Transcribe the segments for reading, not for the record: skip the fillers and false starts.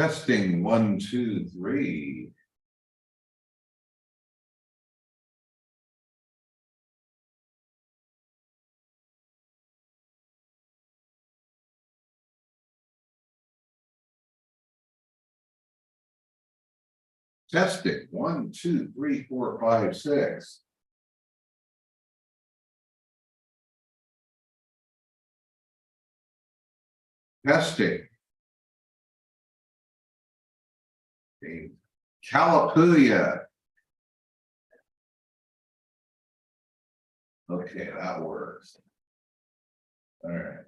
Testing, 1, 2, 3. Testing, 1, 2, 3, 4, 5, 6. Testing. Calapooia. Okay, that works. All right.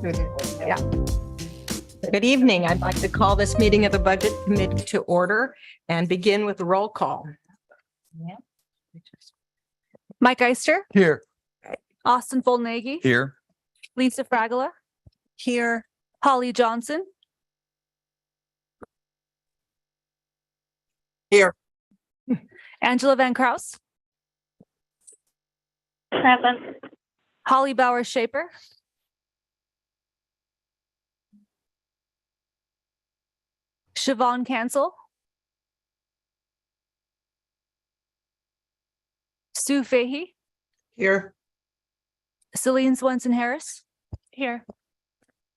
Yeah. Good evening. I'd like to call this meeting of the Budget Committee to order and begin with the roll call. Mike Eister, Here. Austin Fullnagy, Here. Lisa Fragola, Here. Holly Johnson. Here. Angela Van Kraus, Present. Holly Bauer Shaper, Siobhan Cancel, Sue Fahey, Here. Celine Swenson Harris, here.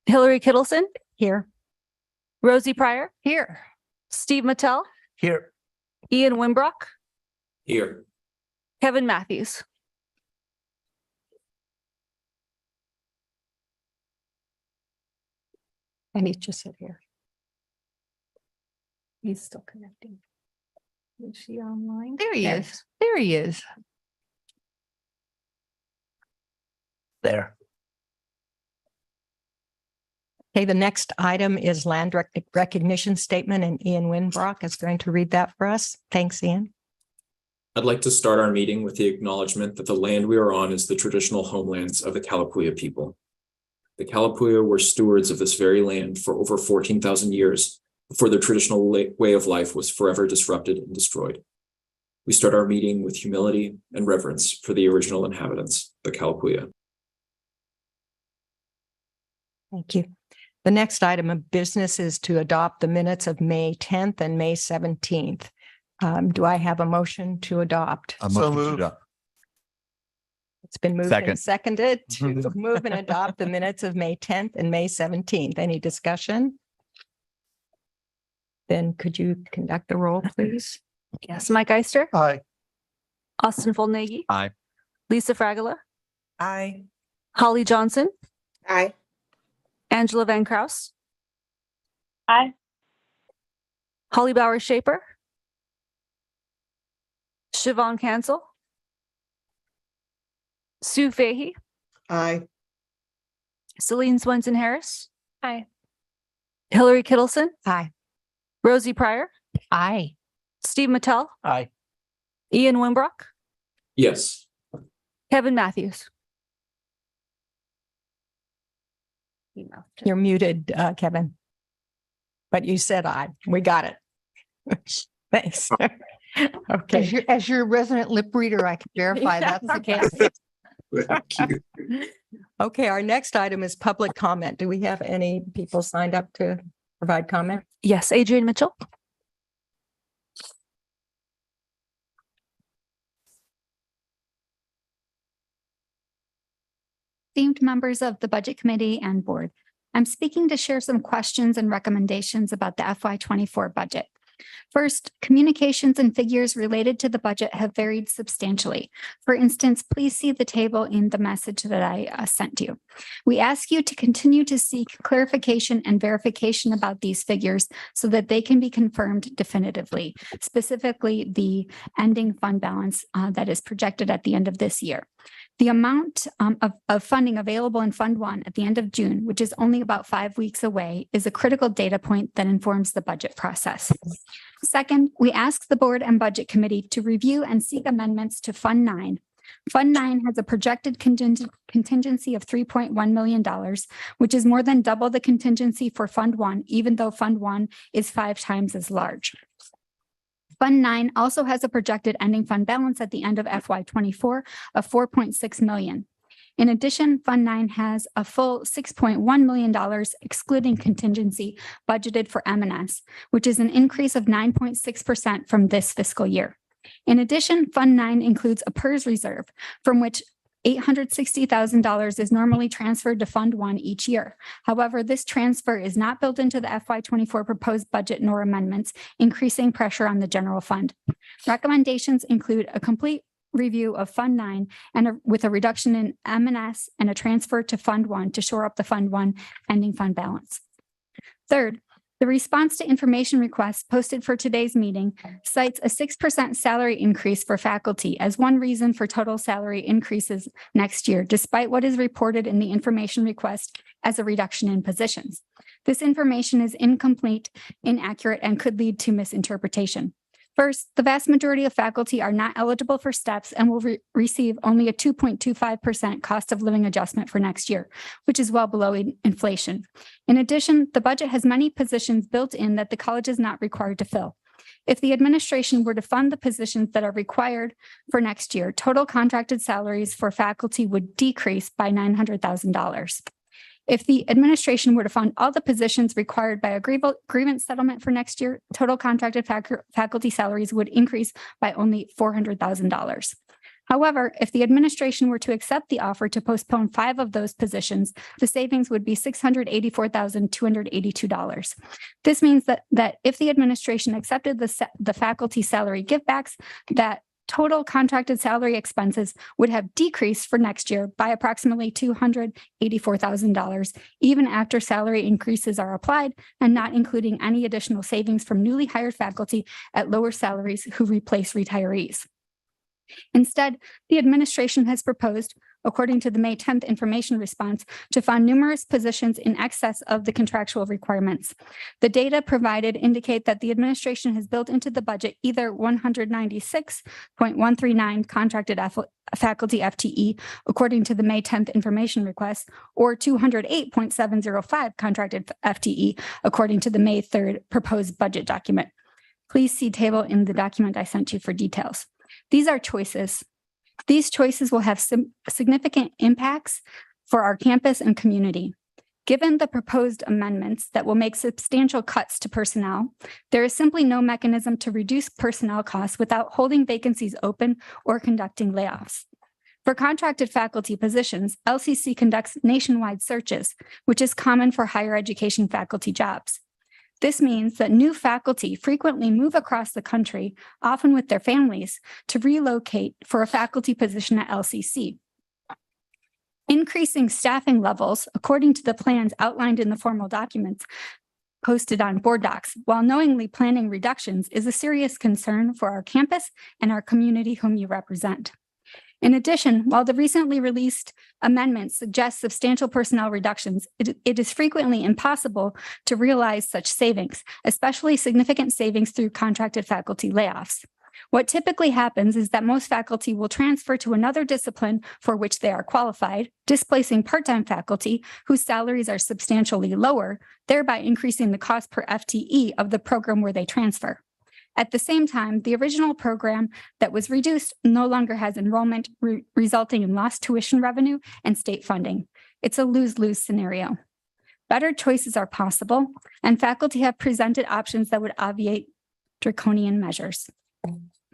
Hillary Kittleson, Here. Rosie Pryor, Here. Steve Mattel, Here. Ian Wimbrock, Here. Kevin Matthews. And he just said here. He's still connecting. Is she online? There he is. There he is. There. Okay, the next item is land recognition statement, and Ian Winbrock is going to read that for us. Thanks, Ian. I'd like to start our meeting with the acknowledgement that the land we are on is the traditional homelands of the Kalapuya people. The Kalapuya were stewards of this very land for over 14,000 years before their traditional way of life was forever disrupted and destroyed. We start our meeting with humility and reverence for the original inhabitants, the Kalapuya. Thank you. The next item of business is to adopt the minutes of May 10th and May 17th. Do I have a motion to adopt? So moved. It's been moved Second. and seconded to move and adopt the minutes of May 10th and May 17th. Any discussion? Then could you conduct the roll, please? Yes, Mike Eister, Aye. Austin Fullnagy. Aye. Lisa Fragola, Aye. Holly Johnson, Aye. Angela Van Kraus, Aye. Holly Bauer Shaper, Siobhan Cancel, Sue Fahey, Aye. Celine Swenson Harris. Aye. Hillary Kittleson, Aye. Rosie Pryor, Aye. Steve Mattel, Aye. Ian Wimbrock, Yes. Kevin Matthews. You're muted, Kevin. But you said aye. We got it. Thanks. Okay. As your resident lip reader, I can verify that's the case. Thank you. Okay, our next item is public comment. Do we have any people signed up to provide comment? Yes, Adrian Mitchell. Esteemed members of the Budget Committee and Board, I'm speaking to share some questions and recommendations about the FY24 budget. First, communications and figures related to the budget have varied substantially. For instance, please see the table in the message that I sent you. We ask you to continue to seek clarification and verification about these figures so that they can be confirmed definitively, specifically the ending fund balance that is projected at the end of this year. The amount of funding available in Fund 1 at the end of June, which is only about 5 weeks away, is a critical data point that informs the budget process. Second, we ask the Board and Budget Committee to review and seek amendments to Fund 9. Fund 9 has a projected contingency of $3.1 million, which is more than double the contingency for Fund 1, even though Fund 1 is 5 times as large. Fund 9 also has a projected ending fund balance at the end of FY24 of $4.6 million. In addition, Fund 9 has a full $6.1 million excluding contingency budgeted for M&S, which is an increase of 9.6% from this fiscal year. In addition, Fund 9 includes a PERS reserve from which $860,000 is normally transferred to Fund 1 each year. However, this transfer is not built into the FY24 proposed budget nor amendments, increasing pressure on the general fund. Recommendations include a complete review of Fund 9 and with a reduction in M&S and a transfer to Fund 1 to shore up the Fund 1 ending fund balance. Third, The response to information requests posted for today's meeting cites a 6% salary increase for faculty as one reason for total salary increases next year, despite what is reported in the information request as a reduction in positions. This information is incomplete, inaccurate, and could lead to misinterpretation. First, the vast majority of faculty are not eligible for steps and will receive only a 2.25% cost of living adjustment for next year, which is well below inflation. In addition, the budget has many positions built in that the college is not required to fill. If the administration were to fund the positions that are required for next year, total contracted salaries for faculty would decrease by $900,000. If the administration were to fund all the positions required by a grievance settlement for next year, total contracted faculty salaries would increase by only $400,000. However, if the administration were to accept the offer to postpone 5 of those positions, the savings would be $684,282. This means that if the administration accepted the faculty salary givebacks, that total contracted salary expenses would have decreased for next year by approximately $284,000, even after salary increases are applied and not including any additional savings from newly hired faculty at lower salaries who replace retirees. Instead, the administration has proposed, according to the May 10th information response, to fund numerous positions in excess of the contractual requirements. The data provided indicate that the administration has built into the budget either 196.139 contracted faculty FTE, according to the May 10th information request, or 208.705 contracted FTE, according to the May 3rd proposed budget document. Please see table in the document I sent you for details. These are choices. These choices will have significant impacts for our campus and community. Given the proposed amendments that will make substantial cuts to personnel, there is simply no mechanism to reduce personnel costs without holding vacancies open or conducting layoffs. For contracted faculty positions, LCC conducts nationwide searches, which is common for higher education faculty jobs. This means that new faculty frequently move across the country, often with their families, to relocate for a faculty position at LCC. Increasing staffing levels, according to the plans outlined in the formal documents posted on board docs, while knowingly planning reductions, is a serious concern for our campus and our community whom you represent. In addition, while the recently released amendments suggest substantial personnel reductions, it is frequently impossible to realize such savings, especially significant savings through contracted faculty layoffs. What typically happens is that most faculty will transfer to another discipline for which they are qualified, displacing part-time faculty whose salaries are substantially lower, thereby increasing the cost per FTE of the program where they transfer. At the same time, the original program that was reduced no longer has enrollment, resulting in lost tuition revenue and state funding. It's a lose-lose scenario. Better choices are possible, and faculty have presented options that would obviate draconian measures.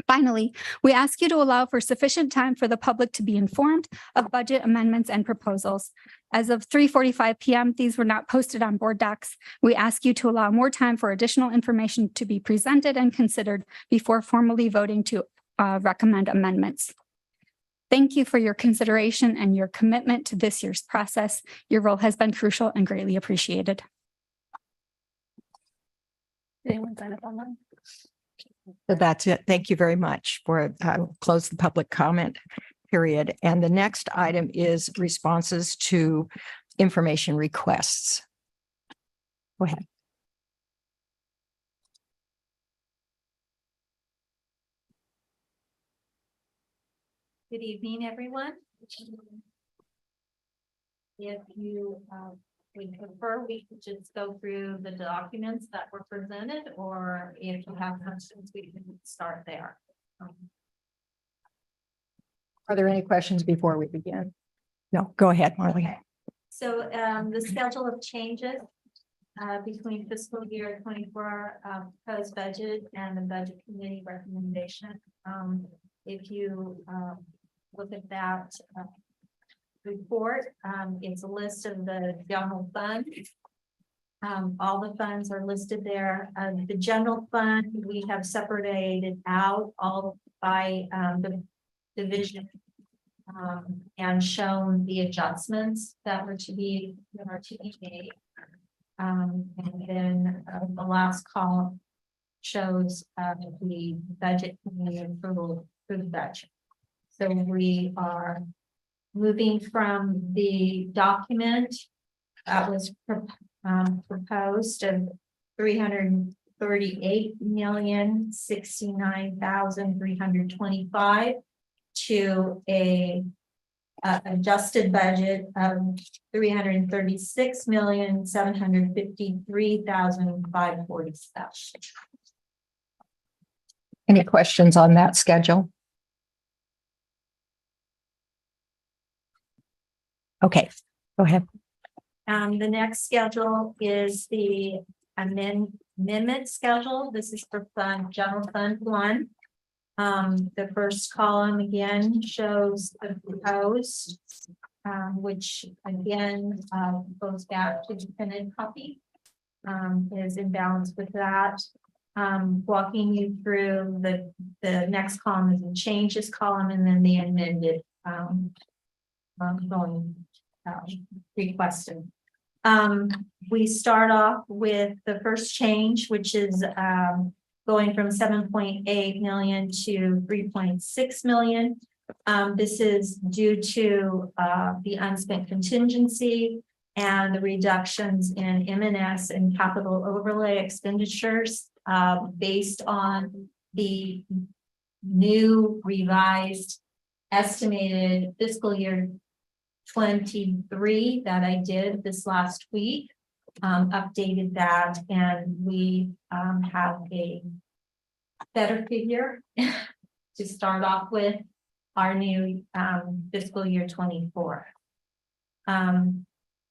Finally, we ask you to allow for sufficient time for the public to be informed of budget amendments and proposals. As of 3:45 p.m., these were not posted on board docs. We ask you to allow more time for additional information to be presented and considered before formally voting to recommend amendments. Thank you for your consideration and your commitment to this year's process. Your role has been crucial and greatly appreciated. Did anyone sign up online? So that's it. Thank you very much for close the public comment period. And the next item is responses to information requests. Go ahead. Good evening, everyone. If you would prefer, we could just go through the documents that were presented, or if you have questions, we can start there. Are there any questions before we begin? No, go ahead, Marley. So the schedule of changes between fiscal year 24 proposed budget and the budget committee recommendation. If you look at that report, it's a list of the general fund. All the funds are listed there. The general fund, we have separated out all by the division and shown the adjustments that were to be made. And then the last column shows the budget committee approval for the budget. So we are moving from the document that was proposed of 338,069,325 to a adjusted budget of 336,753,547. Any questions on that schedule? Okay, go ahead. The next schedule is the amendment schedule. This is for general fund 1. The first column again shows the proposed, which again, goes back to the printed copy. Is in balance with that. Walking you through the next column is the changes column and then the amended, requested. We start off with the first change, which is going from 7.8 million to 3.6 million. This is due to the unspent contingency and the reductions in M&S and capital overlay expenditures based on the new revised estimated fiscal year 23 that I did this last week, updated that, and we have a better figure to start off with our new fiscal year 24.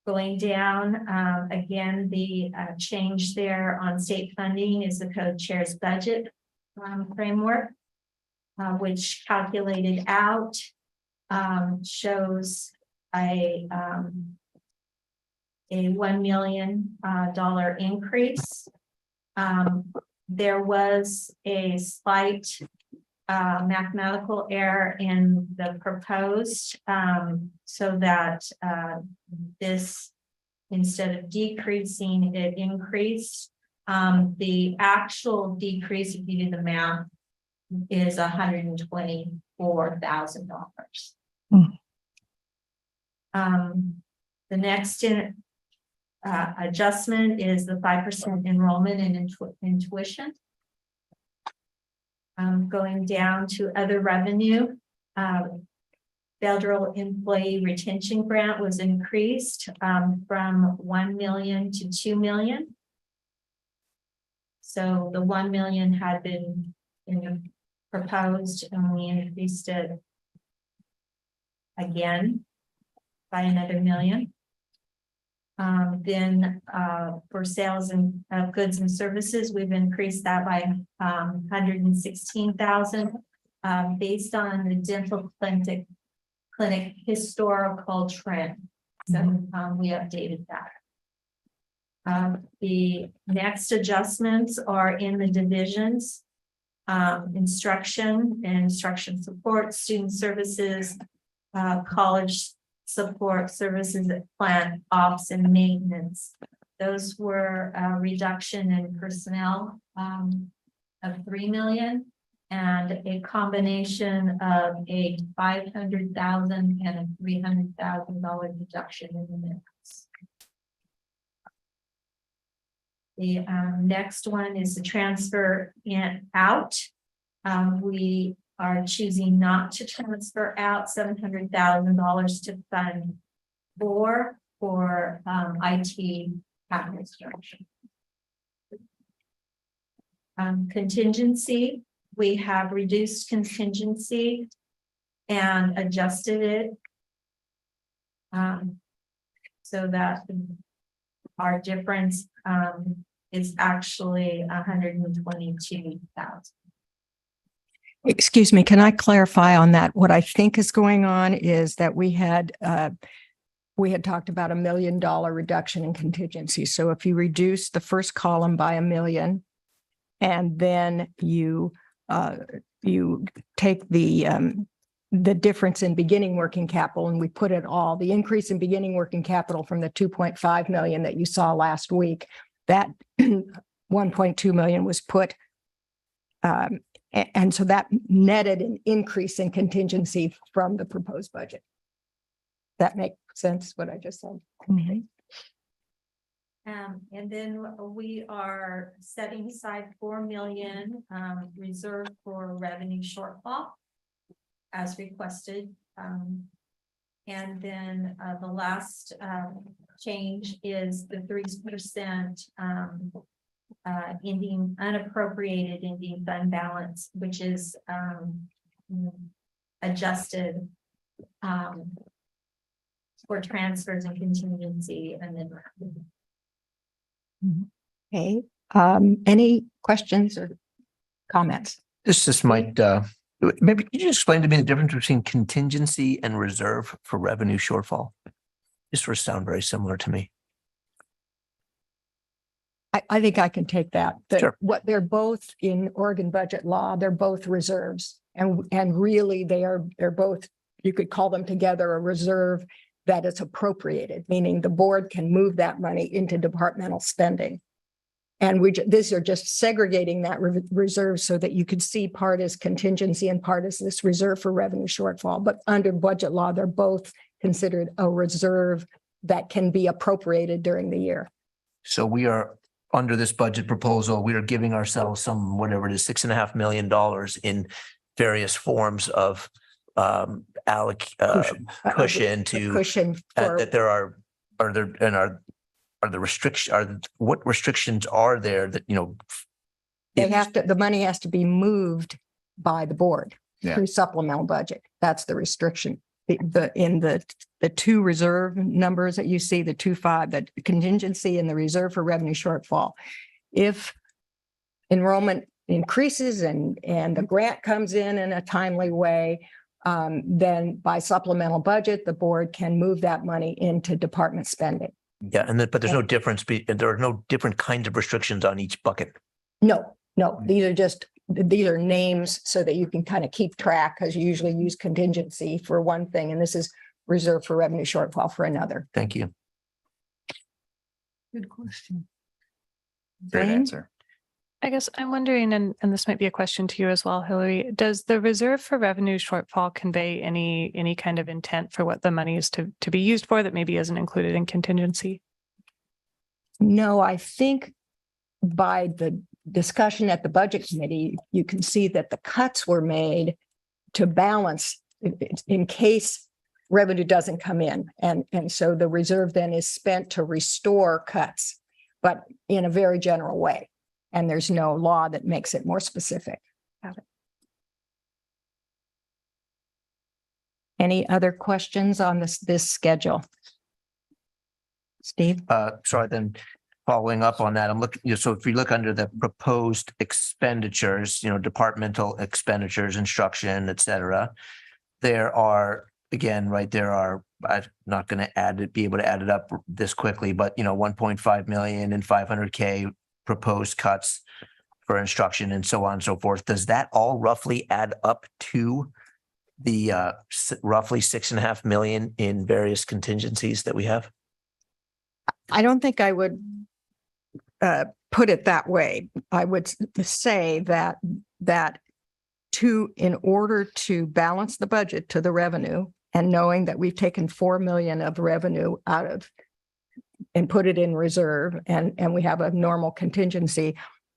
Going down, again, the change there on state funding is the co-chair's budget framework, which calculated out shows a $1 million increase. There was a slight mathematical error in the proposed, so that this, instead of decreasing, it increased. The actual decrease, if you do the math, is $124,000. The next adjustment is the 5% enrollment in tuition. Going down to other revenue, federal employee retention grant was increased from 1 million to 2 million. So the 1 million had been proposed, and we increased it again by another 1 million. Then for sales and goods and services, we've increased that by 116,000 based on the dental clinic historical trend. So we updated that. The next adjustments are in the divisions, instruction and instruction support, student services, college support services, plant ops and maintenance. Those were a reduction in personnel of 3 million and a combination of a 500,000 and a $300,000 reduction in the minutes. The next one is the transfer in out. We are choosing not to transfer out $700,000 to fund for IT administration. Contingency, we have reduced contingency and adjusted it so that our difference is actually 122,000. Excuse me, can I clarify on that? What I think is going on is that we had talked about $1 million reduction in contingency. So if you reduce the first column by 1 million, and then you take the the difference in beginning working capital, and we put it all, the increase in beginning working capital from the 2.5 million that you saw last week, that 1.2 million was put. And so that netted an increase in contingency from the proposed budget. That make sense, what I just said? And then we are setting aside 4 million reserved for revenue shortfall as requested. And then the last change is the 3% ending unappropriated ending fund balance, which is adjusted for transfers and contingency and then. Okay, any questions or comments? This might, maybe could you explain to me the difference between contingency and reserve for revenue shortfall? This would sound very similar to me. I think I can take that. Sure. What they're both in Oregon budget law, they're both reserves. And really they're both, you could call them together a reserve that is appropriated, meaning the board can move that money into departmental spending. And these are just segregating that reserve so that you could see part as contingency and part as this reserve for revenue shortfall. But under budget law, they're both considered a reserve that can be appropriated during the year. So we are, under this budget proposal, we are giving ourselves some, whatever it is, $6.5 million in various forms of cushion to Cushion for, that there are the restriction, what restrictions are there that, the money has to be moved by the board Yeah. through supplemental budget. That's the restriction. The two reserve numbers that you see, the 2.5, the contingency and the reserve for revenue shortfall. If enrollment increases and the grant comes in a timely way, then by supplemental budget, the board can move that money into department spending. yeah, but there's no difference, there are no different kinds of restrictions on each bucket. No, these are names so that you can kind of keep track, because you usually use contingency for one thing, and this is reserve for revenue shortfall for another. Thank you. Good question. Great answer. I guess I'm wondering, and this might be a question to you as well, Hillary, does the reserve for revenue shortfall convey any kind of intent for what the money is to be used for that maybe isn't included in contingency? No, I think by the discussion at the budget committee, you can see that the cuts were made to balance in case revenue doesn't come in. And so the reserve then is spent to restore cuts, but in a very general way. And there's no law that makes it more specific. Got it. Any other questions on this schedule? Steve? Sorry, then following up on that, I'm looking, so if we look under the proposed expenditures, departmental expenditures, instruction, et cetera, there are, again, right, I'm not going to be able to add it up this quickly, but 1.5 million and 500K proposed cuts for instruction and so on and so forth. Does that all roughly add up to the roughly 6.5 million in various contingencies that we have? I don't think I would put it that way. I would say that in order to balance the budget to the revenue, and knowing that we've taken 4 million of revenue out of and put it in reserve, and we have a normal contingency,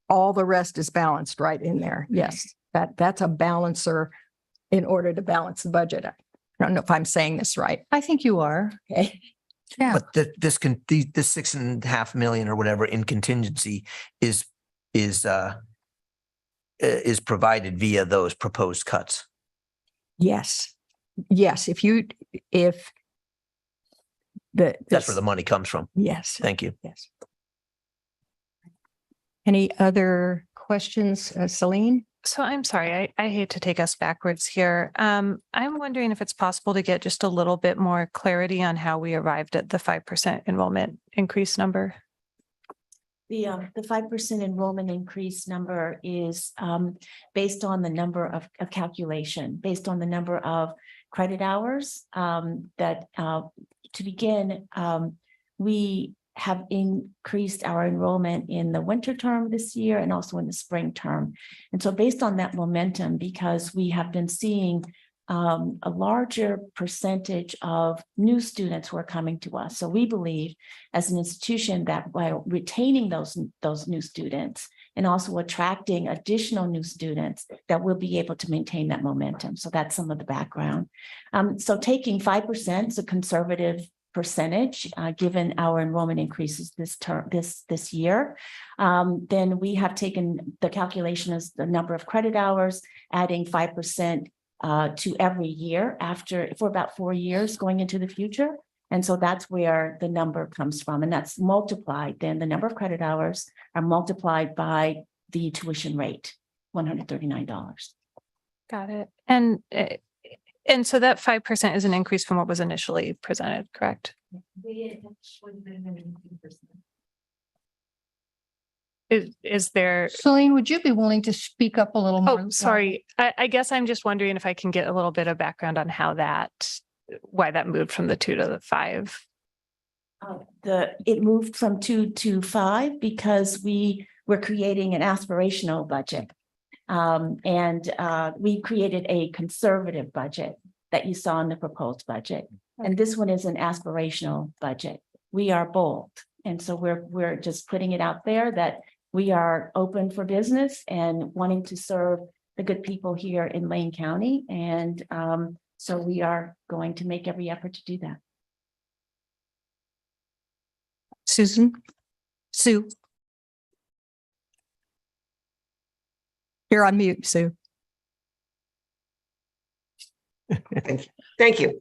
all the rest is balanced right in there. Yes, that's a balancer in order to balance the budget. I don't know if I'm saying this right. I think you are. Okay. Yeah. But this 6.5 million or whatever in contingency is provided via those proposed cuts. Yes. If That's where the money comes from. yes. Thank you. Yes. Any other questions, Celine? So I'm sorry, I hate to take us backwards here. I'm wondering if it's possible to get just a little bit more clarity on how we arrived at the 5% enrollment increase number. The 5% enrollment increase number is based on the number of a calculation, based on the number of credit hours that to begin, we have increased our enrollment in the winter term this year and also in the spring term. And so based on that momentum, because we have been seeing a larger percentage of new students who are coming to us. So we believe as an institution that while retaining those new students and also attracting additional new students, that we'll be able to maintain that momentum. So that's some of the background. So taking 5% is a conservative percentage, given our enrollment increases this year. Then we have taken the calculation as the number of credit hours, adding 5% to every year for about 4 years going into the future. And so that's where the number comes from. And that's multiplied, then the number of credit hours are multiplied by the tuition rate, $139. Got it. And so that 5% is an increase from what was initially presented, correct? Is there? Celine, would you be willing to speak up a little more? Oh, sorry. I guess I'm just wondering if I can get a little bit of background on why that moved from the 2 to the 5. It moved from 2 to 5 because we were creating an aspirational budget. And we created a conservative budget that you saw in the proposed budget. And this one is an aspirational budget. We are bold. And so we're just putting it out there that we are open for business and wanting to serve the good people here in Lane County. And so we are going to make every effort to do that. Sue. You're on mute, Sue. Thank you.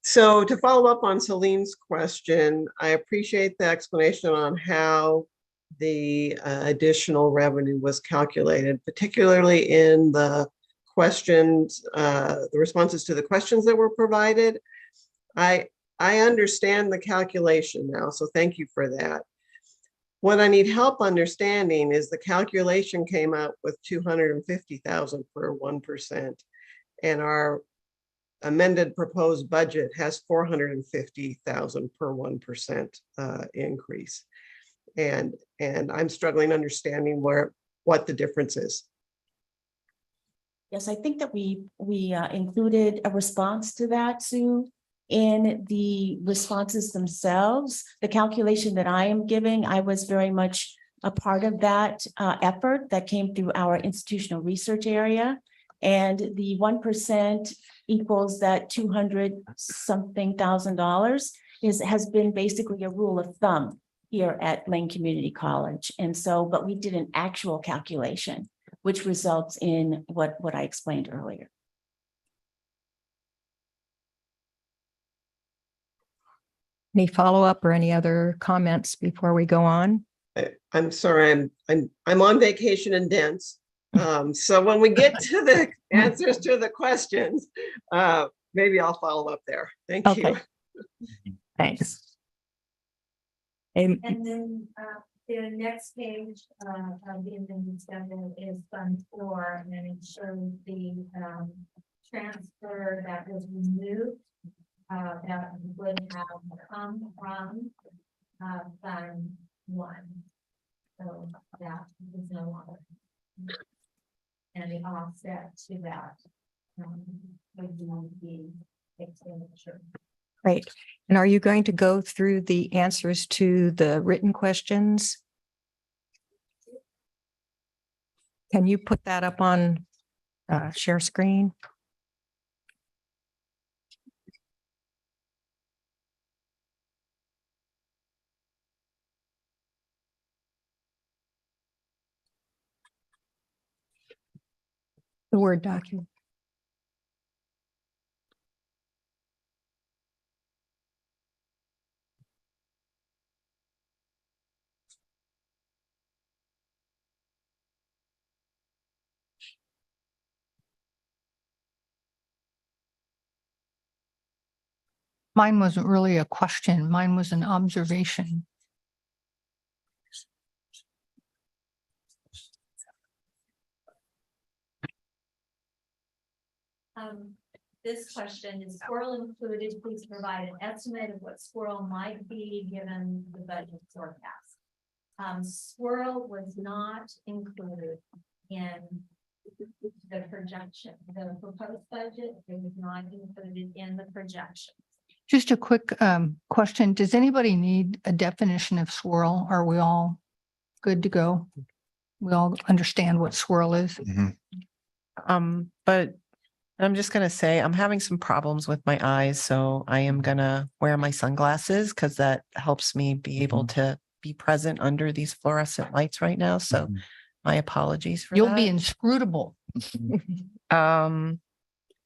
So to follow up on Celine's question, I appreciate the explanation on how the additional revenue was calculated, particularly in the questions, the responses to the questions that were provided. I understand the calculation now, so thank you for that. What I need help understanding is the calculation came out with 250,000 for 1%, and our amended proposed budget has 450,000 per 1% increase. And I'm struggling understanding what the difference is. Yes, I think that we included a response to that, Sue, in the responses themselves. The calculation that I am giving, I was very much a part of that effort that came through our institutional research area. And the 1% equals that $200-something thousand has been basically a rule of thumb here at Lane Community College. And so, but we did an actual calculation, which results in what I explained earlier. Any follow-up or any other comments before we go on? I'm sorry, I'm on vacation in Dents. So when we get to the answers to the questions, maybe I'll follow up there. Thank you. Thanks. And then the next page of the amendment schedule is Fund 4, and it shows the transfer that was removed that would have come from Fund 1. So that is no longer. And the offset to that would be the expenditure. Great. And are you going to go through the answers to the written questions? Can you put that up on share screen? The Word document. Mine wasn't really a question. Mine was an observation. This question is squirrel included, please provide an estimate of what squirrel might be given the budget forecast. Squirrel was not included in the projection, the proposed budget, it was not included in the projection. Just a quick question. Does anybody need a definition of swirl? Are we all good to go? We all understand what swirl is? But I'm just gonna say, I'm having some problems with my eyes, so I am gonna wear my sunglasses because that helps me be able to be present under these fluorescent lights right now. So my apologies for You'll be that. inscrutable.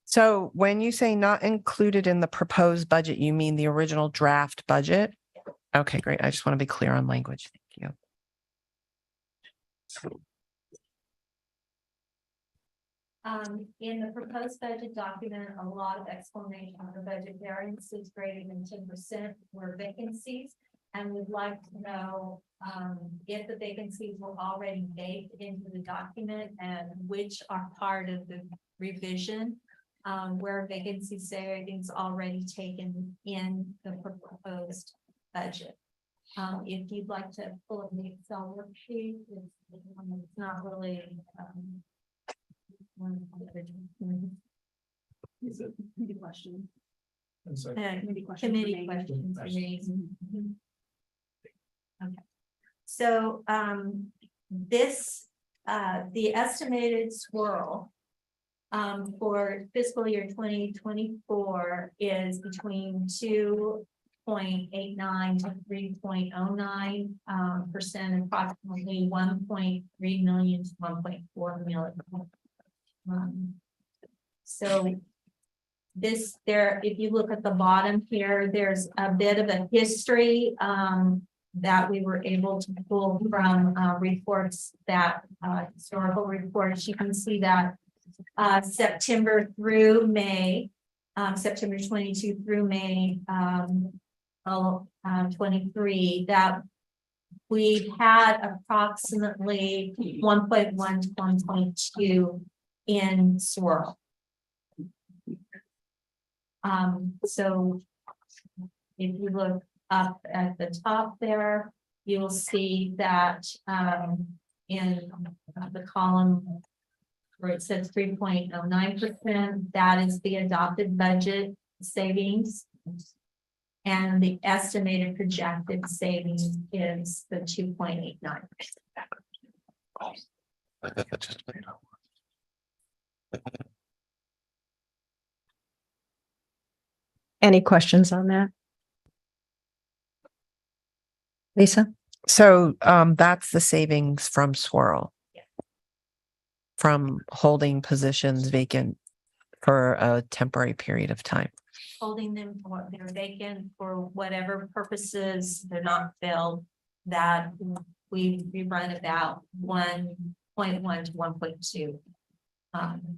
So when you say not included in the proposed budget, you mean the original draft budget? Okay, great. I just want to be clear on language. Thank you. In the proposed budget document, a lot of explanation of the budget variances greater than 10% were vacancies. And we'd like to know, if the vacancies were already baked into the document and which are part of the revision. Where vacancy savings already taken in the proposed budget. If you'd like to pull up the Excel worksheet, it's not really, one of the other- Is it committee question? I'm sorry. Committee questions. Okay. So, this, the estimated swirl for fiscal year 2024 is between 2.89 to 3.09%, approximately 1.3 million to 1.4 million. So this there, if you look at the bottom here, there's a bit of a history that we were able to pull from reports that historical reports. You can see that September through May, September 22 through May 23, that we've had approximately 1.1 to 1.2 in swirl. So if you look up at the top there, you'll see that in the column where it says 3.09%, that is the adopted budget savings. And the estimated projected savings is the 2.89%. Any questions on that? Lisa? So that's the savings from swirl. From holding positions vacant for a temporary period of time. Holding them for they're vacant for whatever purposes they're not filled, that we run about 1.1 to 1.2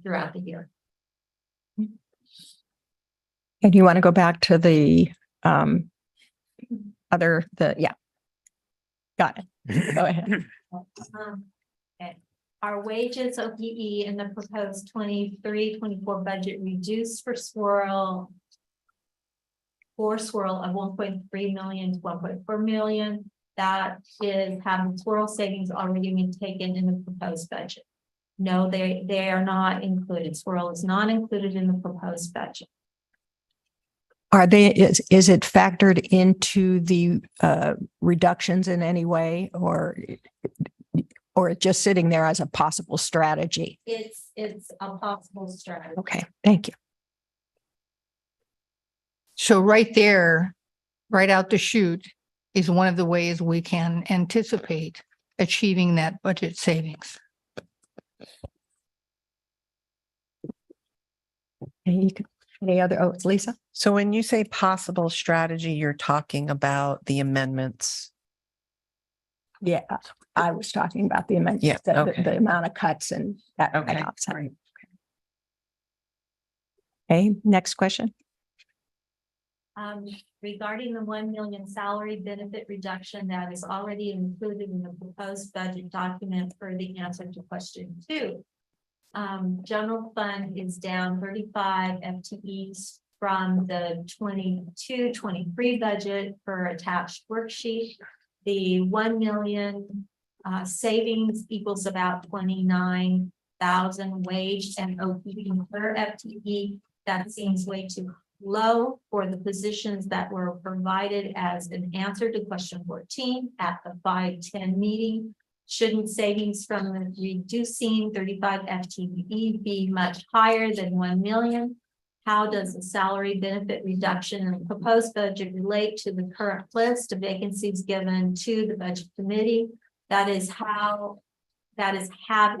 throughout the year. And you want to go back to the yeah. Got it. Go ahead. Okay. Our wages OPE in the proposed 23-24 budget reduced for swirl of 1.3 million to 1.4 million. That is having swirl savings already been taken in the proposed budget. No, they are not included. Swirl is not included in the proposed budget. Are they, is it factored into the reductions in any way, or just sitting there as a possible strategy? It's a possible strategy. Okay, thank you. So right there, right out the chute is one of the ways we can anticipate achieving that budget savings. Any other, it's Lisa? So when you say possible strategy, you're talking about the amendments. Yeah, I was talking about the amendments, Yeah, okay. the amount of cuts and that. Okay, Sorry. Okay, next question. Regarding the 1 million salary benefit reduction that is already included in the proposed budget document for the answer to question 2. General fund is down 35 FTEs from the 22-23 budget per attached worksheet. The 1 million savings equals about 29,000 wage and OPE per FTE. That seems way too low for the positions that were provided as an answer to question 14 at the 5-10 meeting. Shouldn't savings from reducing 35 FTE be much higher than 1 million? How does the salary benefit reduction in the proposed budget relate to the current list of vacancies given to the budget committee? Have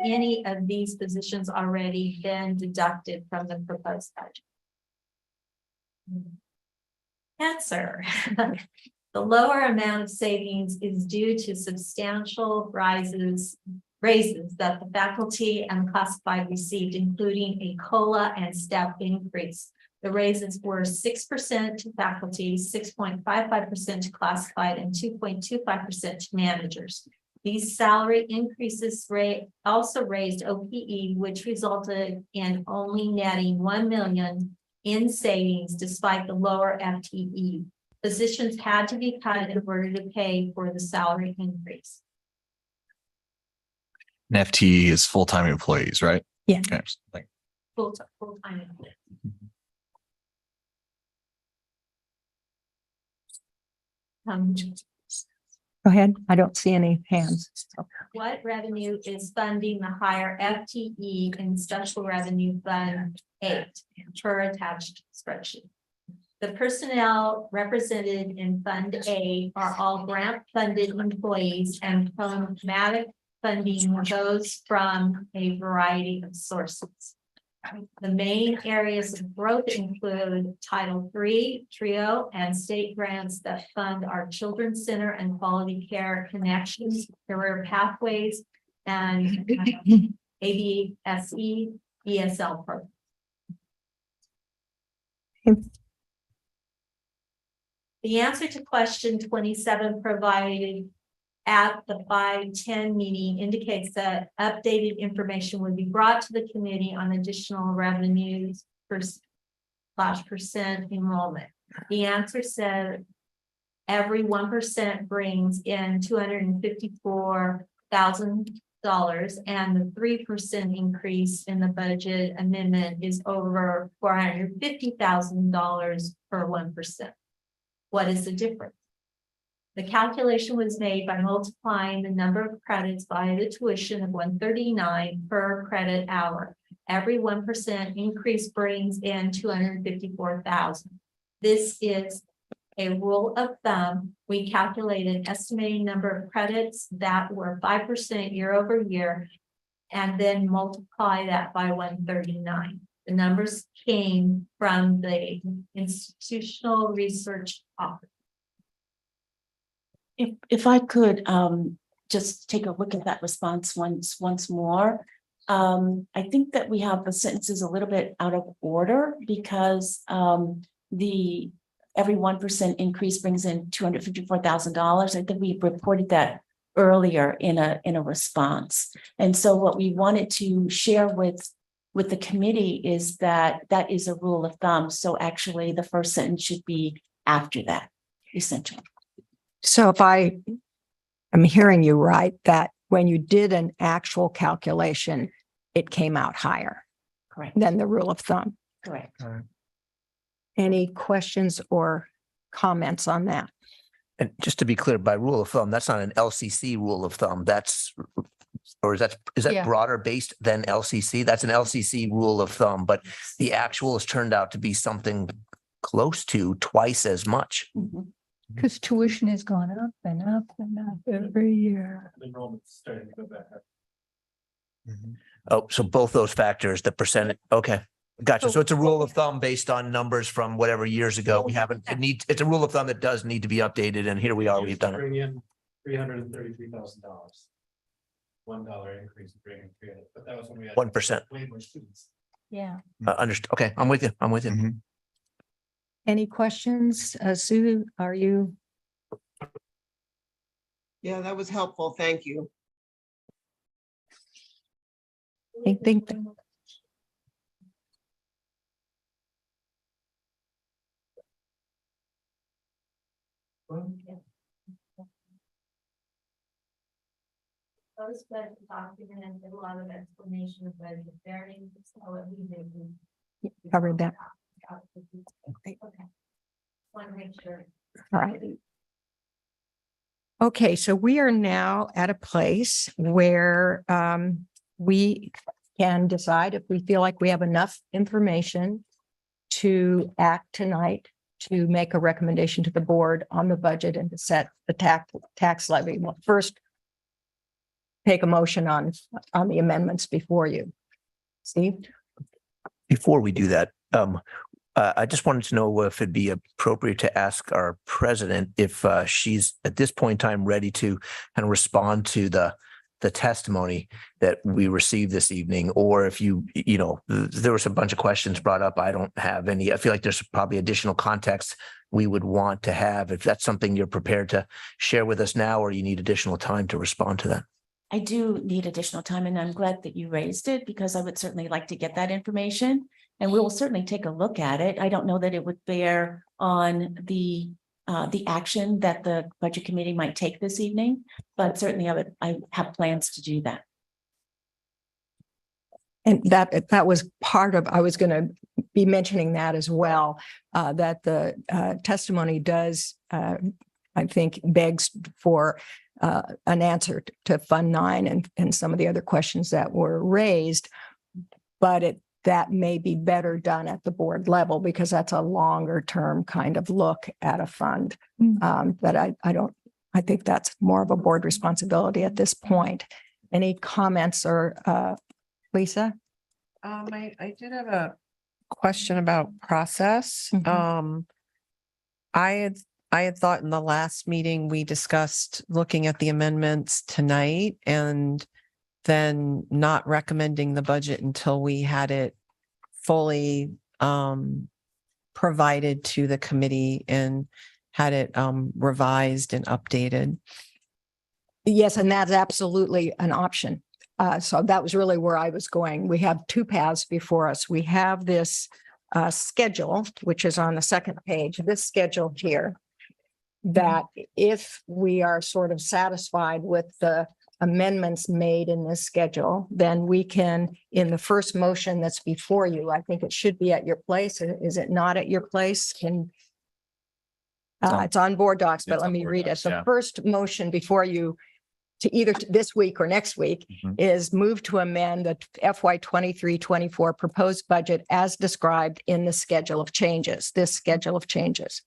any of these positions already been deducted from the proposed budget? Answer. The lower amount of savings is due to substantial raises that the faculty and classified received, including a COLA and step increase. The raises were 6% to faculty, 6.55% to classified, and 2.25% to managers. These salary increases also raised OPE, which resulted in only netting 1 million in savings despite the lower FTE. Positions had to be cut in order to pay for the salary increase. An FTE is full-time employees, right? Yeah. Okay. Like, Full-time employees. Go ahead. I don't see any hands. What revenue is funding the higher FTE in Special Revenue Fund 8 per attached spreadsheet? The personnel represented in Fund A are all grant-funded employees, and programmatic funding goes from a variety of sources. The main areas of growth include Title III, TRIO, and state grants that fund our Children's Center and Quality Care Connections, Career Pathways, and ABSE ESL program. The answer to question 27 provided at the 5-10 meeting indicates that updated information would be brought to the committee on additional revenues /% enrollment. The answer said every 1% brings in $254,000, and the 3% increase in the budget amendment is over $450,000 per 1%. What is the difference? The calculation was made by multiplying the number of credits by the tuition of 139 per credit hour. Every 1% increase brings in 254,000. This is a rule of thumb. We calculated estimated number of credits that were 5% year over year, and then multiply that by 139. The numbers came from the Institutional Research Office. If I could just take a look at that response once more. I think that we have the sentences a little bit out of order, because the every 1% increase brings in $254,000. I think we reported that earlier in a response. And so what we wanted to share with the committee is that that is a rule of thumb. So actually the first sentence should be after that, essentially. So if I am hearing you right, that when you did an actual calculation, it came out higher Correct. than the rule of thumb. Correct. Any questions or comments on that? And just to be clear, by rule of thumb, that's not an LCC rule of thumb. Is that Yeah. broader based than LCC? That's an LCC rule of thumb, but the actual has turned out to be something close to twice as much. Mhm. Because tuition has gone up and up and up every year. enrollment's starting to go back up. Oh, so both those factors, the percentage, okay. Gotcha. So it's a rule of thumb based on numbers from whatever years ago. It's a rule of thumb that does need to be updated, and here we are, we've done it. Bring in $333,000. $1 increase, bringing 300, but that was when we had 1%. way more students. Yeah. Understood. Okay, I'm with you. I'm with you. Any questions? Sue, are you? Yeah, that was helpful. Thank you. I think Those budget document and a lot of explanation of budget variance, so it we did. Covered that. Okay. Want to make sure. All right. Okay, so we are now at a place where we can decide if we feel like we have enough information to act tonight to make a recommendation to the board on the budget and to set the tax levy. Well, first, take a motion on the amendments before you. Steve? Before we do that, I just wanted to know if it'd be appropriate to ask our president if she's at this point in time ready to kind of respond to the testimony that we received this evening, or if there was a bunch of questions brought up. I don't have any. I feel like there's probably additional context we would want to have. If that's something you're prepared to share with us now, or you need additional time to respond to that. I do need additional time, and I'm glad that you raised it because I would certainly like to get that information, and we will certainly take a look at it. I don't know that it would bear on the action that the budget committee might take this evening, but certainly I have plans to do that. And that was part of, I was going to be mentioning that as well, that the testimony does, I think, begs for an answer to Fund 9 and some of the other questions that were raised, but that may be better done at the board level because that's a longer term kind of look at a fund. But I think that's more of a board responsibility at this point. Any comments or Lisa? I did have a question about process. Mhm. I had thought in the last meeting, we discussed looking at the amendments tonight and then not recommending the budget until we had it fully provided to the committee and had it revised and updated. Yes, and that's absolutely an option. So that was really where I was going. We have two paths before us. We have this schedule, which is on the second page, this schedule here, that if we are sort of satisfied with the amendments made in this schedule, then we can, in the first motion that's before you, I think it should be at your place. Is it not at your place? It's on board docs, but let me read it. The first motion before you to either this week or next week is move to amend the FY 23-24 proposed budget as described in the schedule of changes, this schedule of changes.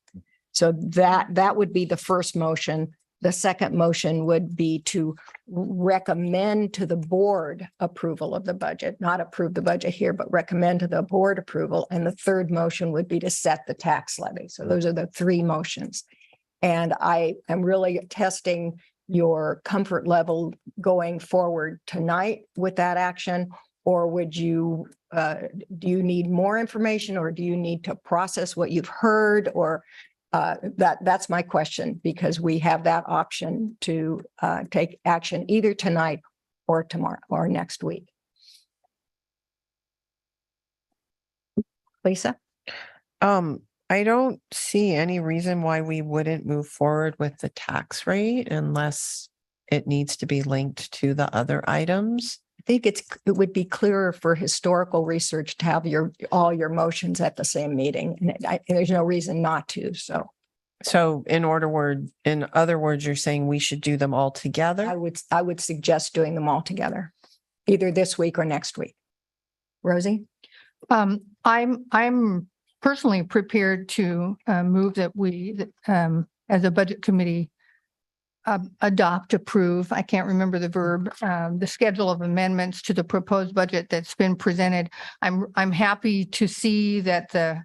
So that would be the first motion. The second motion would be to recommend to the board approval of the budget, not approve the budget here, but recommend to the board approval. And the third motion would be to set the tax levy. So those are the three motions. And I am really testing your comfort level going forward tonight with that action, or would you, do you need more information, or do you need to process what you've heard, or that's my question, because we have that option to take action either tonight or tomorrow or next week. Lisa? I don't see any reason why we wouldn't move forward with the tax rate unless it needs to be linked to the other items. I think it would be clearer for historical research to have all your motions at the same meeting, and there's no reason not to. So in other words, you're saying we should do them all together? I would suggest doing them all together, either this week or next week. Rosie? I'm personally prepared to move that we, as a budget committee, approve, I can't remember the verb, the schedule of amendments to the proposed budget that's been presented. I'm happy to see that the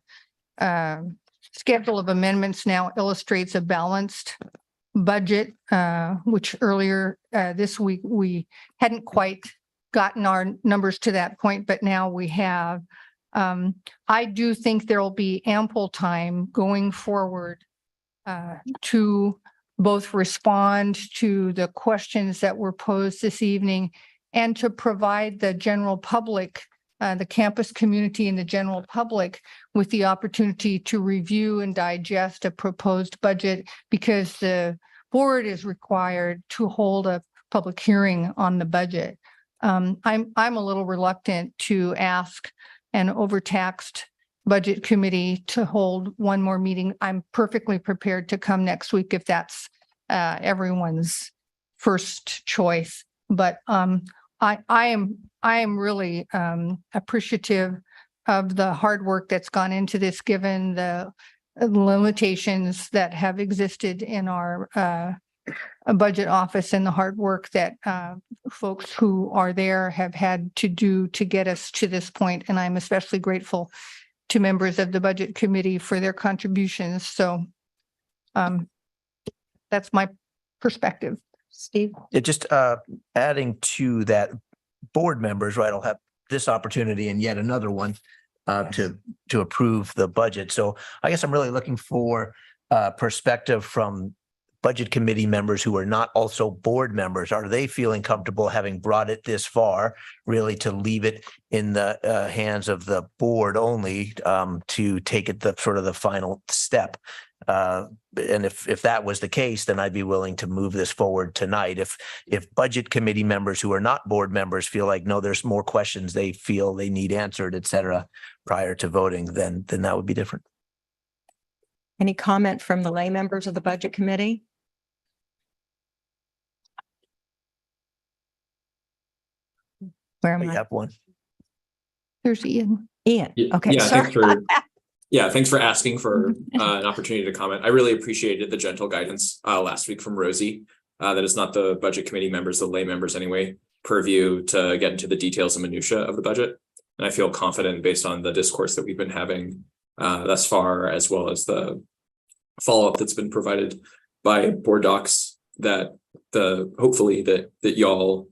schedule of amendments now illustrates a balanced budget, which earlier this week we hadn't quite gotten our numbers to that point, but now we have. I do think there will be ample time going forward to both respond to the questions that were posed this evening and to provide the general public the campus community and the general public with the opportunity to review and digest a proposed budget, because the board is required to hold a public hearing on the budget. I'm a little reluctant to ask an overtaxed budget committee to hold one more meeting. I'm perfectly prepared to come next week if that's everyone's first choice. But I am really appreciative of the hard work that's gone into this, given the limitations that have existed in our budget office and the hard work that folks who are there have had to do to get us to this point. And I'm especially grateful to members of the budget committee for their contributions. So that's my perspective. Steve? Just adding to that, board members, right, will have this opportunity and yet another one to approve the budget. So I guess I'm really looking for perspective from budget committee members who are not also board members. Are they feeling comfortable, having brought it this far, really to leave it in the hands of the board only to take it the sort of the final step? And if that was the case, then I'd be willing to move this forward tonight. If budget committee members who are not board members feel like, no, there's more questions they feel they need answered, et cetera, prior to voting, then that would be different. Any comment from the lay members of the budget committee? Where am We I? have one. There's Ian. Ian. Yeah, Okay, yeah, sorry. thanks for asking for an opportunity to comment. I really appreciated the gentle guidance last week from Rosie. That is not the budget committee members, the lay members anyway, purview to get into the details and minutia of the budget. And I feel confident based on the discourse that we've been having thus far, as well as the follow-up that's been provided by board docs, that hopefully that y'all,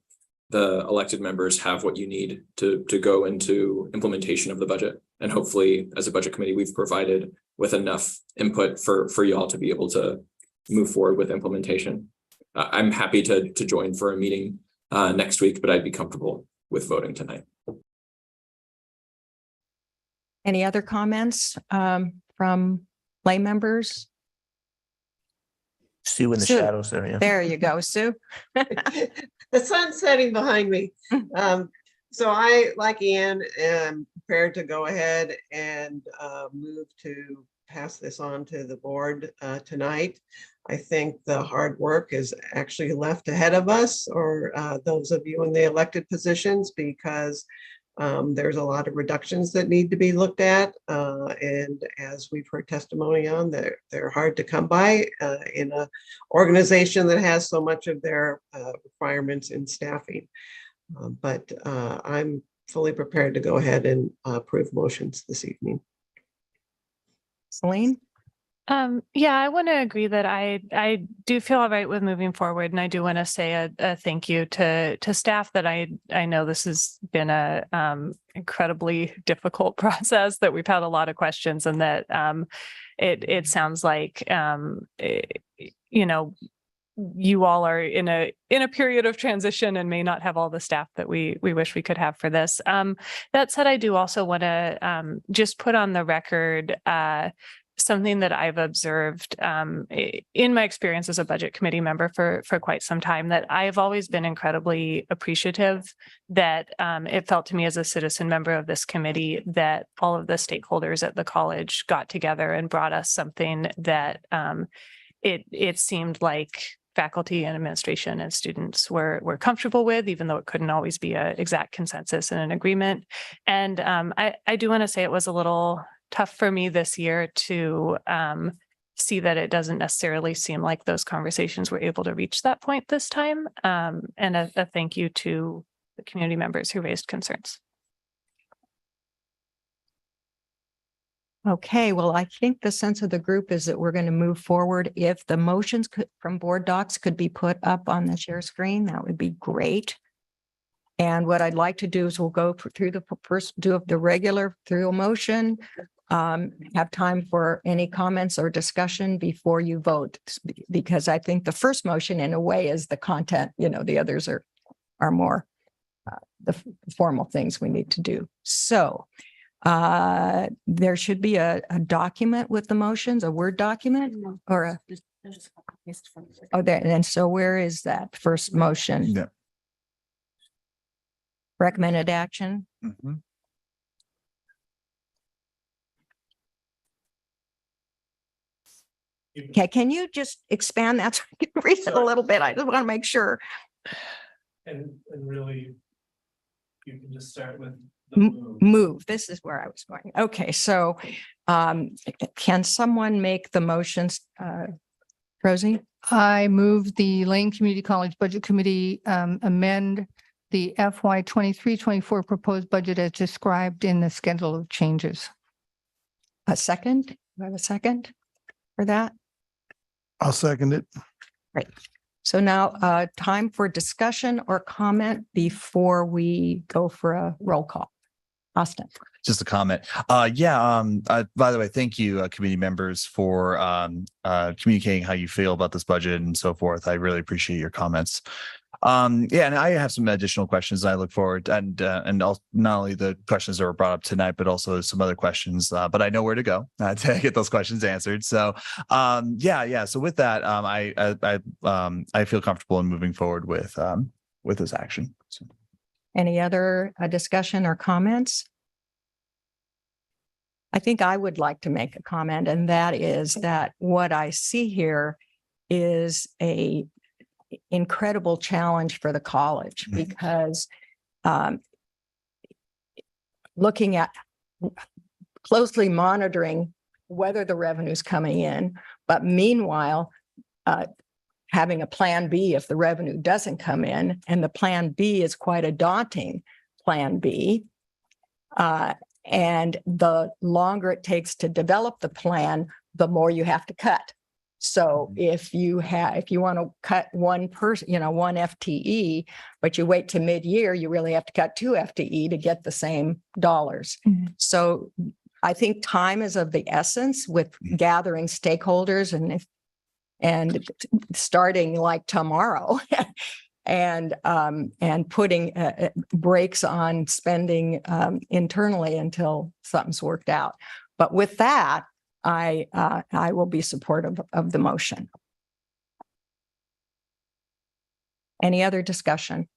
the elected members, have what you need to go into implementation of the budget. And hopefully, as a budget committee, we've provided with enough input for y'all to be able to move forward with implementation. I'm happy to join for a meeting next week, but I'd be comfortable with voting tonight. Any other comments from lay members? Sue in the Sue. shadows there. Yeah. There you go, Sue. The sun's setting behind me. So I, like Ian, am prepared to go ahead and move to pass this on to the board tonight. I think the hard work is actually left ahead of us, or those of you in the elected positions, because there's a lot of reductions that need to be looked at. And as we've heard testimony on, they're hard to come by in an organization that has so much of their requirements in staffing. But I'm fully prepared to go ahead and approve motions this evening. Celine? Yeah, I want to agree that I do feel all right with moving forward, and I do want to say a thank you to staff. That I know this has been a incredibly difficult process, that we've had a lot of questions, and that it sounds like you know, you all are in a period of transition and may not have all the staff that we wish we could have for this. That said, I do also want to just put on the record something that I've observed in my experience as a budget committee member for quite some time, that I've always been incredibly appreciative that it felt to me as a citizen member of this committee that all of the stakeholders at the college got together and brought us something that it seemed like faculty and administration and students were comfortable with, even though it couldn't always be an exact consensus and an agreement. And I do want to say it was a little tough for me this year to see that it doesn't necessarily seem like those conversations were able to reach that point this time. And a thank you to the community members who raised concerns. Okay, well, I think the sense of the group is that we're going to move forward. If the motions from board docs could be put up on the share screen, that would be great. And what I'd like to do is we'll go through the first, do the regular through a motion, have time for any comments or discussion before you vote, because I think the first motion in a way is the content, you know, the others are more the formal things we need to do. So there should be a document with the motions, a Word document or a, oh, there. And so where is that first motion? Yeah. Recommended action? Mhm. Okay, can you just expand that so I can read it a little bit? I just want to make sure. And really, you can just start with the move. Move. This is where I was going. Okay, so can someone make the motions, Rosie? I move the Lane Community College Budget Committee amend the FY 23-24 proposed budget as described in the schedule of changes. A second? Do I have a second for that? I'll second it. So now time for discussion or comment before we go for a roll call. Austin. Just a comment. By the way, thank you, committee members, for communicating how you feel about this budget and so forth. I really appreciate your comments. And I have some additional questions. I look forward and also not only the questions that were brought up tonight, but also some other questions. But I know where to go to get those questions answered. So, So with that, I feel comfortable in moving forward with this action. So. Any other discussion or comments? I think I would like to make a comment, and that is that what I see here is a incredible challenge for the college because looking at closely monitoring whether the revenue is coming in, but meanwhile, having a plan B if the revenue doesn't come in, and the plan B is quite a daunting plan B. And the longer it takes to develop the plan, the more you have to cut. So if you want to cut one person, one FTE, but you wait to mid-year, you really have to cut 2 FTE to get the same dollars. So I think time is of the essence with gathering stakeholders and starting like tomorrow and putting brakes on spending internally until something's worked out. But with that, I will be supportive of the motion. Any other discussion?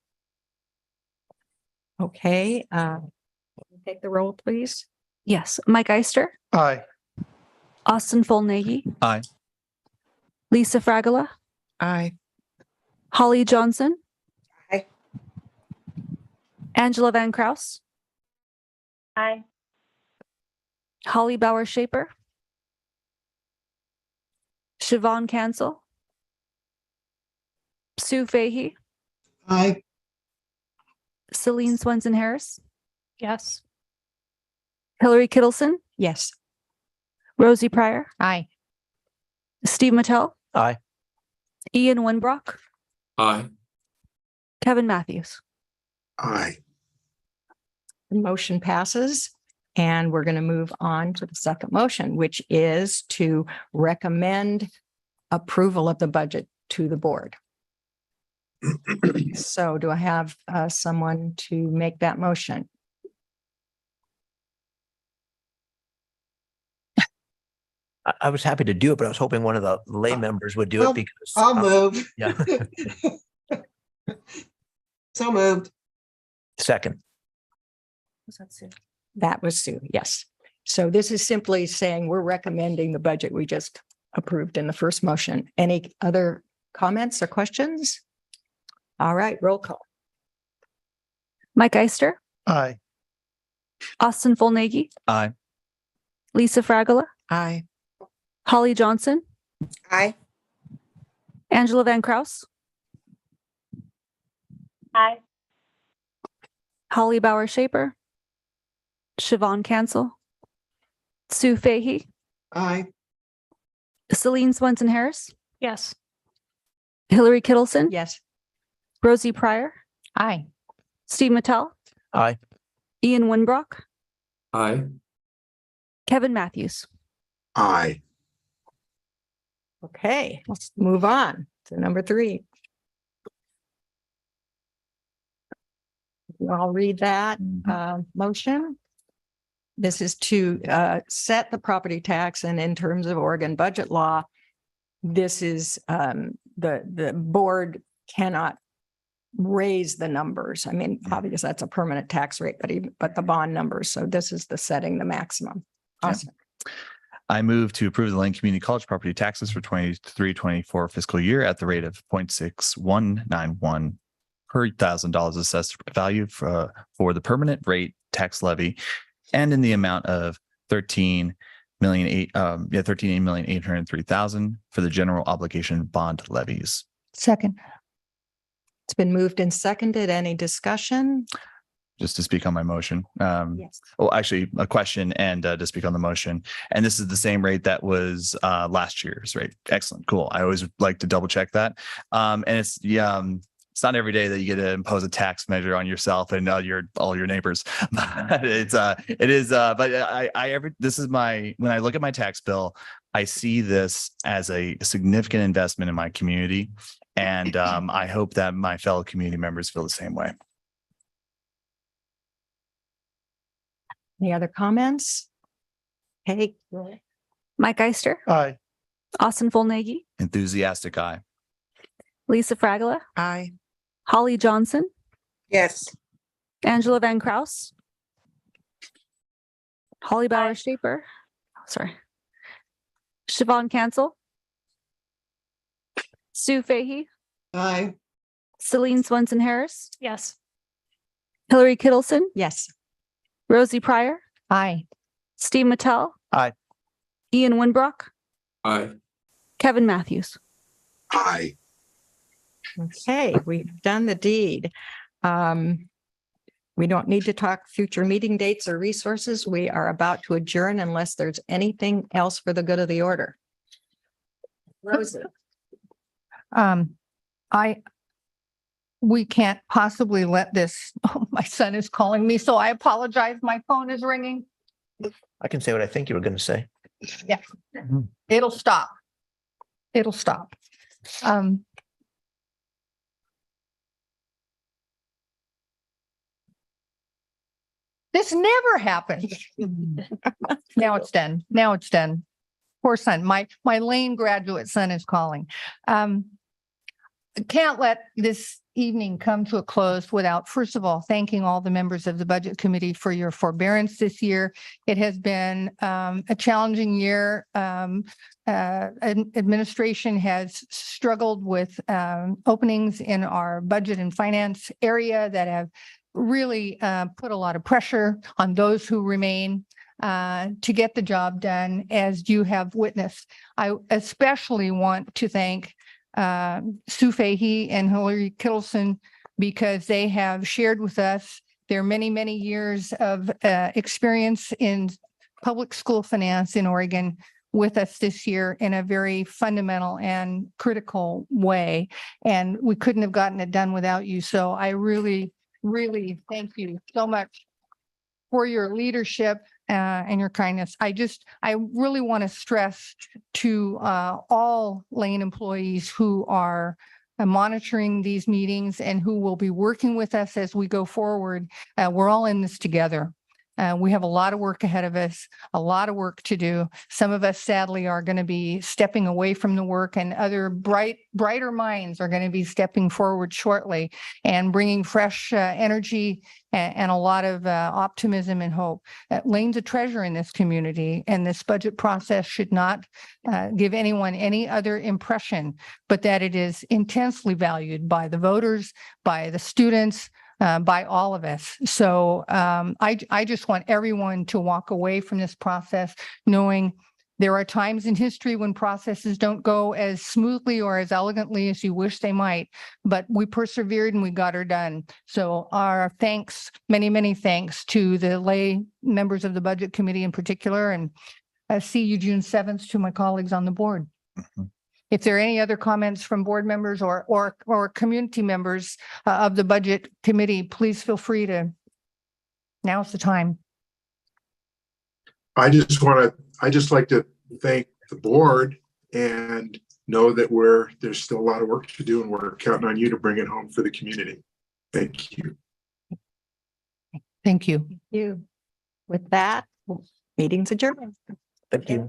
Okay, take the roll, please. Yes, Mike Eister, Aye. Austin Fullnagy, Aye. Lisa Fragola, Aye. Holly Johnson. Aye. Angela Van Kraus, Aye. Holly Bauer Shaper, Siobhan Cancel, Sue Fahey, Aye. Celine Swenson Harris, Yes. Hillary Kittleson, Yes. Rosie Pryor, Aye. Steve Mattel, Aye. Ian Winbrock, Aye. Kevin Matthews. Aye. The motion passes. And we're going to move on to the second motion, which is to recommend approval of the budget to the board. So do I have someone to make that motion? I was happy to do it, but I was hoping one of the lay members would do it because. I'll move. Yeah. So moved. Second. Was that Sue? That was Sue, yes. So this is simply saying we're recommending the budget we just approved in the first motion. Any other comments or questions? All right, roll call. Mike Eister, Aye. Austin Fullnagy, Aye. Lisa Fragola, Aye. Holly Johnson, Aye. Angela Van Kraus, Aye. Holly Bauer Shaper, Siobhan Cancel, Sue Fahey, Aye. Celine Swenson Harris, Yes. Hillary Kittleson, Yes. Rosie Pryor, Aye. Steve Mattel, Aye. Ian Winbrock, Aye. Kevin Matthews. Aye. Okay, let's move on to number 3. I'll read that motion. This is to set the property tax, and in terms of Oregon budget law, this is the board cannot raise the numbers. I mean, obviously that's a permanent tax rate, but the bond numbers. So this is the setting the maximum. Awesome. I move to approve the Lane Community College property taxes for 23-24 fiscal year at the rate of 0.6191 per $1,000 assessed value for the permanent rate tax levy, and in the amount of $13,803,000 for the general obligation bond levies. Second. It's been moved and seconded. Any discussion? Just to speak on my motion. Yes. Well, actually, a question and to speak on the motion. And this is the same rate that was last year's rate. Excellent. Cool. I always like to double check that. And it's not every day that you get to impose a tax measure on yourself and all your neighbors. But when I look at my tax bill, I see this as a significant investment in my community. And I hope that my fellow community members feel the same way. Any other comments? Hey. Mike Eister, Aye. Austin Volnaghi, Enthusiastic aye. Lisa Fragala, Aye. Holly Johnson, Yes. Angela Van Kraus, Holly Bauer Shaper, sorry, Siobhan Cancel, Sue Fahey, Aye. Celine Swenson Harris, Yes. Hillary Kittleson, Yes. Rosie Pryor, Aye. Steve Mattel. Aye. Ian Winbrook, Aye. Kevin Matthews. Aye. Okay, we've done the deed. We don't need to talk future meeting dates or resources. We are about to adjourn unless there's anything else for the good of the order. Rosa. We can't possibly let this, oh, my son is calling me, so I apologize. My phone is ringing. I can say what I think you were going to say. Yeah, it'll stop. It'll stop. This never happened. Now it's done. Now it's done. Poor son, my Lane graduate son is calling. Can't let this evening come to a close without, first of all, thanking all the members of the Budget Committee for your forbearance this year. It has been a challenging year. Administration has struggled with openings in our budget and finance area that have really put a lot of pressure on those who remain to get the job done, as you have witnessed. I especially want to thank Sue Fahey and Hillary Kittleson, because they have shared with us their many, many years of experience in public school finance in Oregon with us this year in a very fundamental and critical way. And we couldn't have gotten it done without you. So I really, really thank you so much for your leadership and your kindness. I really want to stress to all Lane employees who are monitoring these meetings and who will be working with us as we go forward. We're all in this together. We have a lot of work ahead of us, a lot of work to do. Some of us sadly are going to be stepping away from the work, and other brighter minds are going to be stepping forward shortly and bringing fresh energy and a lot of optimism and hope. Lane's a treasure in this community, and this budget process should not give anyone any other impression, but that it is intensely valued by the voters, by the students, by all of us. So I just want everyone to walk away from this process knowing there are times in history when processes don't go as smoothly or as elegantly as you wish they might, but we persevered and we got her done. So our thanks, many, many thanks to the lay members of the Budget Committee in particular, and see you June 7th to my colleagues on the board. Mm-hmm. If there are any other comments from board members or community members of the Budget Committee, please feel free to, now's the time. I just like to thank the board and know that there's still a lot of work to do, and we're counting on you to bring it home for the community. Thank you. Thank you. You. With that, meeting's adjourned. Thank you.